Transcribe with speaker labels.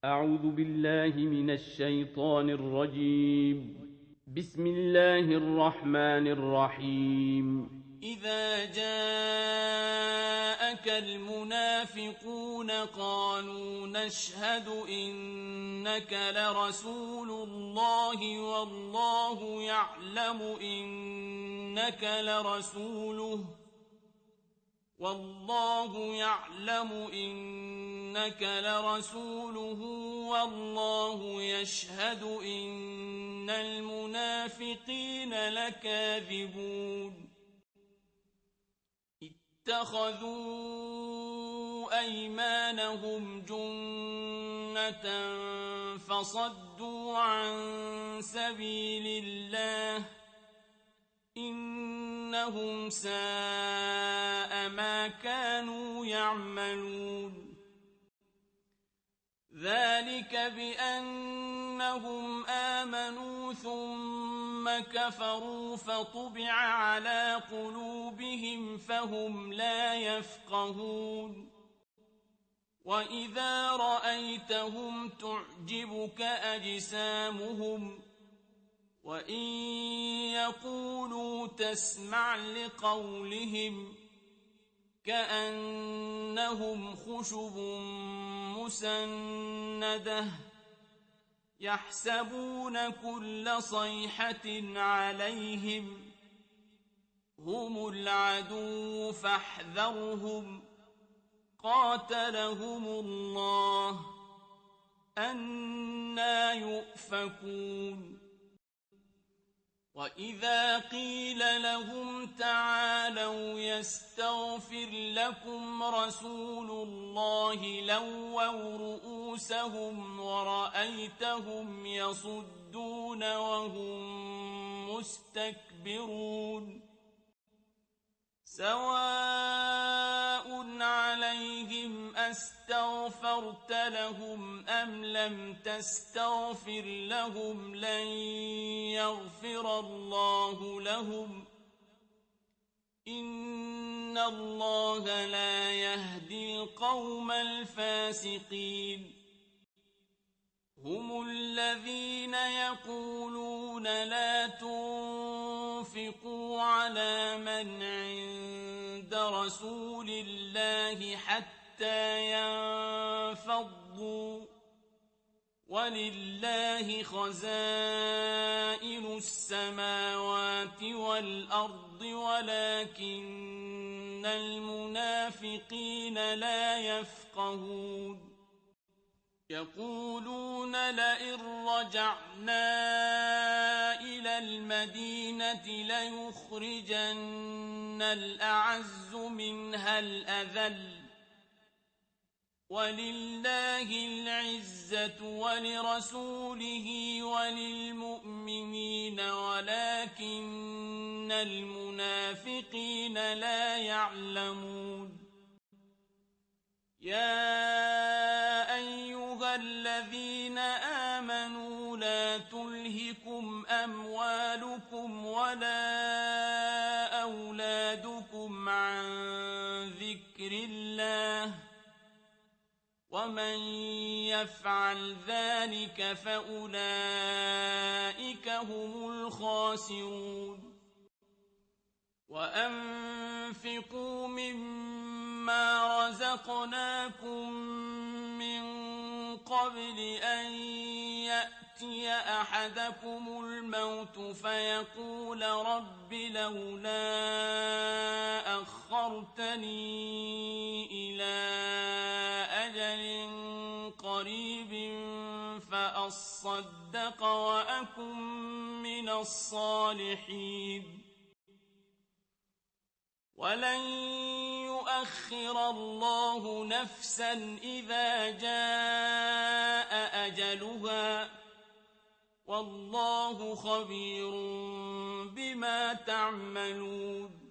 Speaker 1: أعوذ بالله من الشيطان الرجيم. بسم الله الرحمن الرحيم.
Speaker 2: إذا جاءك المنافقون قالوا نشهد إنك لرسول الله والله يعلم إنك لرسوله والله يشهد إن المنافقين لكاذبون اتخذوا أيمانهم جنة فصدوا عن سبيل الله إنهم ساء ما كانوا يعملون ذلك بأنهم آمنوا ثم كفروا فطبع على قلوبهم فهم لا يفقهون وإذا رأيتهم تعجبك أجسامهم وإن يقولوا تسمع لقولهم كأنهم خشب مسندة يحسبون كل صيحة عليهم هم العدو فاحذرهم قاتلهم الله أنى يؤفكون وإذا قيل لهم تعالوا يستغفر لكم رسول الله لووا رؤوسهم ورأيتهم يصدون وهم مستكبرون سواء عليهم أستغفرت لهم أم لم تستغفر لهم لن يغفر الله لهم إن الله لا يهدي القوم الفاسقين هم الذين يقولون لا تنفقوا على من عند رسول الله حتى ينفضوا ولله خزائن السماوات والأرض ولكن المنافقين لا يفقهون يقولون لئن رجعنا إلى المدينة ليخرجن الأعز منها الأذل ولله العزة ولرسوله وللمؤمنين ولكن المنافقين لا يعلمون يا أيها الذين آمنوا لا تلهكم أموالكم ولا أولادكم عن ذكر الله ومن يفعل ذلك فأولئك هم الخاسرون وأنفقوا مما رزقناكم من قبل أن يأتي أحدكم الموت فيقول رب لولا أخرتني إلى أجل قريب فأصدق وأكن من الصالحين ولن يؤخر الله نفسا إذا جاء أجلها والله خبير بما تعملون